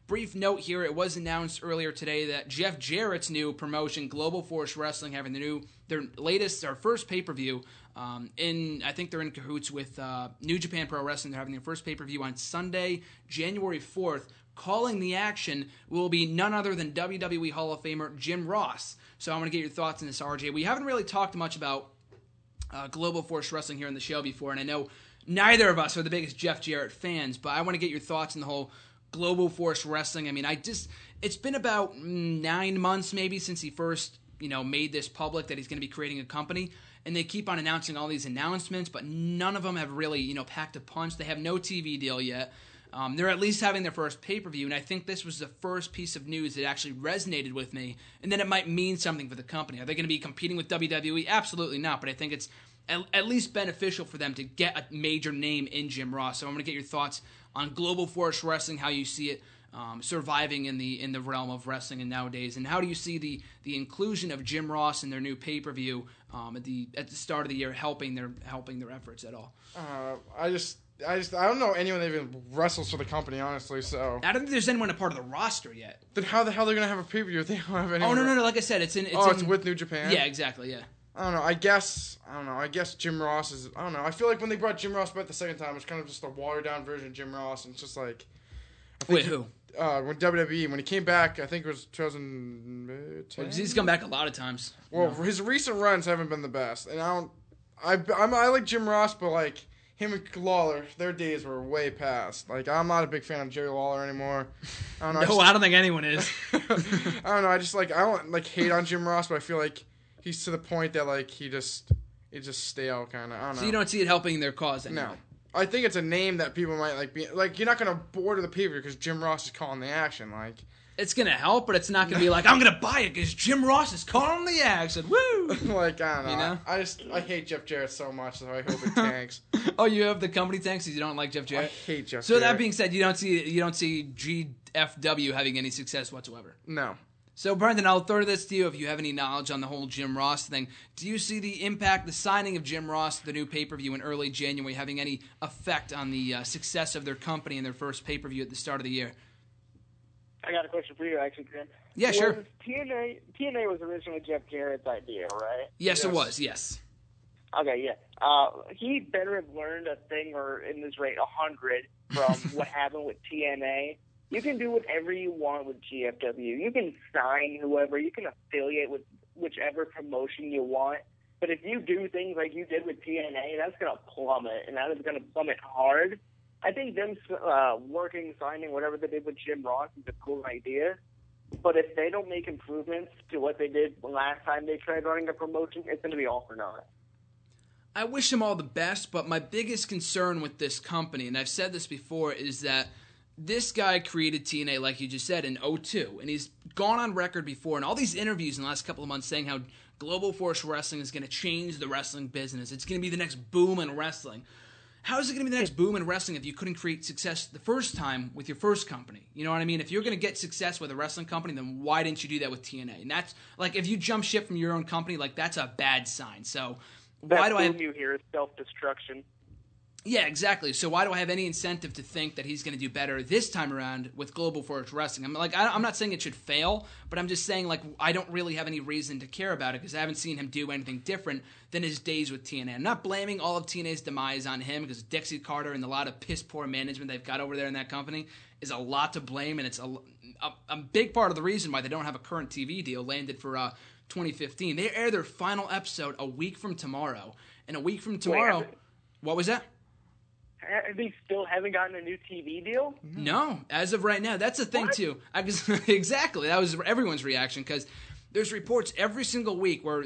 brief note here, it was announced earlier today that Jeff Jarrett's new promotion, Global Force Wrestling, having their first pay-per-view, I think they're in cahoots with New Japan Pro Wrestling. They're having their first pay-per-view on Sunday, January 4th. Calling the action will be none other than WWE Hall of Famer Jim Ross. So I'm going to get your thoughts on this, RJ. We haven't really talked much about Global Force Wrestling here on the show before, and I know neither of us are the biggest Jeff Jarrett fans, but I want to get your thoughts on the whole Global Force Wrestling. I mean, it's been about 9 months maybe since he first, made this public that he's going to be creating a company, and they keep on announcing all these announcements, but none of them have really, packed a punch. They have no TV deal yet. They're at least having their first pay-per-view, and I think this was the first piece of news that actually resonated with me, and then it might mean something for the company. Are they going to be competing with WWE? Absolutely not, but I think it's at least beneficial for them to get a major name in Jim Ross. So I'm going to get your thoughts on Global Force Wrestling, how you see it surviving in the realm of wrestling and nowadays, and how do you see the inclusion of Jim Ross in their new pay-per-view at the start of the year helping their efforts at all? I don't know anyone that even wrestles for the company, honestly, so... I don't think there's anyone a part of the roster yet. Then how the hell are they going to have a pay-per-view if they don't have anyone? Oh, no, like I said, it's with New Japan? Yeah, exactly, yeah. I don't know, I guess Jim Ross is... I don't know, I feel like when they brought Jim Ross back the second time, it was kind of just a watered-down version of Jim Ross, and it's just like... Wait, who? When WWE, when he came back, I think it was 2010? He's come back a lot of times. Well, his recent runs haven't been the best, and I like Jim Ross, but like... Him and Lawler, their days were way past. Like, I'm not a big fan of Jerry Lawler anymore. I don't think anyone is. I don't know. I don't hate on Jim Ross, but I feel like he's to the point that like it's just stale kind of. I don't know. So you don't see it helping their cause anymore? No. I think it's a name that people might like. Be like, you're not gonna board the pay-per-view because Jim Ross is calling the action. Like, it's gonna help, but it's not gonna be like I'm gonna buy it because Jim Ross is calling the action. Woo! Like, I don't know. I hate Jeff Jarrett so much, so I hope it tanks. Oh, you have the company tanks because you don't like Jeff Jarrett? I hate Jeff Jarrett. So that being said, you don't see GFW having any success whatsoever? No. So, Brendan, I'll throw this to you if you have any knowledge on the whole Jim Ross thing. Do you see the impact, the signing of Jim Ross, the new pay-per-view in early January, having any effect on the success of their company and their first pay-per-view at the start of the year? I got a question for you, actually, Grant. Yeah, sure. TNA was originally Jeff Jarrett's idea, right? Yes, it was, yes. Okay, yeah. He better have learned a thing or in this rate 100 from what happened with TNA. You can do whatever you want with GFW. You can sign whoever. You can affiliate with whichever promotion you want. But if you do things like you did with TNA, that's going to plummet, and that is going to plummet hard. I think them signing, whatever they did with Jim Ross is a cool idea. But if they don't make improvements to what they did last time they tried running a promotion, it's going to be all for naught. I wish them all the best, but my biggest concern with this company, and I've said this before, is that this guy created TNA, like you just said, in 2002, and he's gone on record before in all these interviews in the last couple of months saying how Global Force Wrestling is going to change the wrestling business. It's going to be the next boom in wrestling. How is it going to be the next boom in wrestling if you couldn't create success the first time with your first company? You know what I mean? If you're going to get success with a wrestling company, then why didn't you do that with TNA? And that's, like, if you jump ship from your own company, like, that's a bad sign. So why do I have... you hear is self-destruction. Yeah, exactly. So why do I have any incentive to think that he's going to do better this time around with Global Force Wrestling? I'm not saying it should fail, but I'm just saying, like, I don't really have any reason to care about it because I haven't seen him do anything different than his days with TNA. I'm not blaming all of TNA's demise on him because Dixie Carter and a lot of piss-poor management they've got over there in that company is a lot to blame, and it's a big part of the reason why they don't have a current TV deal landed for 2015. They air their final episode a week from tomorrow, and a week from tomorrow... What was that? They still haven't gotten a new TV deal? No, as of right now. That's the thing, too. Exactly. That was everyone's reaction, because there's reports every single week where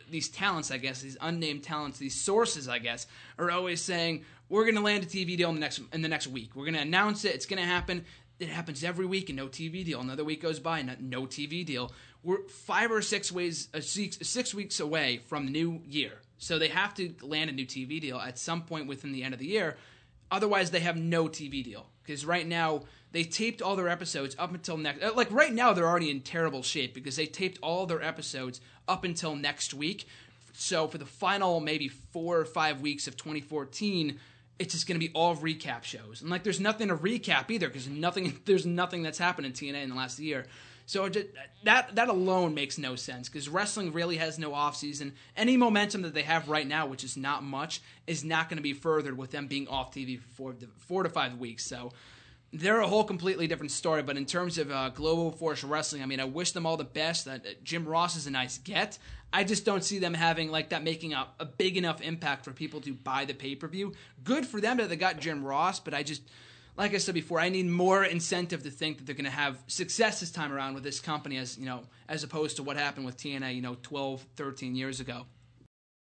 these talents, I guess, these unnamed talents, these sources, I guess, are always saying, we're going to land a TV deal in the next week. We're going to announce it. It's going to happen. It happens every week and no TV deal. Another week goes by and no TV deal. We're 5 or 6 weeks away from the new year. So they have to land a new TV deal at some point within the end of the year. Otherwise, they have no TV deal. Because right now, they taped all their episodes up until next... Like, right now, they're already in terrible shape because they taped all their episodes up until next week. So for the final maybe 4 or 5 weeks of 2014, it's just going to be all recap shows. And, like, there's nothing to recap either because there's nothing that's happened in TNA in the last year. So that alone makes no sense because wrestling really has no offseason. Any momentum that they have right now, which is not much, is not going to be furthered with them being off TV for 4 to 5 weeks. So they're a whole completely different story. But in terms of Global Force Wrestling, I mean, I wish them all the best. Jim Ross is a nice get. I just don't see them having like that making a big enough impact for people to buy the pay-per-view. Good for them that they got Jim Ross, but I just, like I said before, I need more incentive to think that they're going to have success this time around with this company as opposed to what happened with TNA, 12, 13 years ago.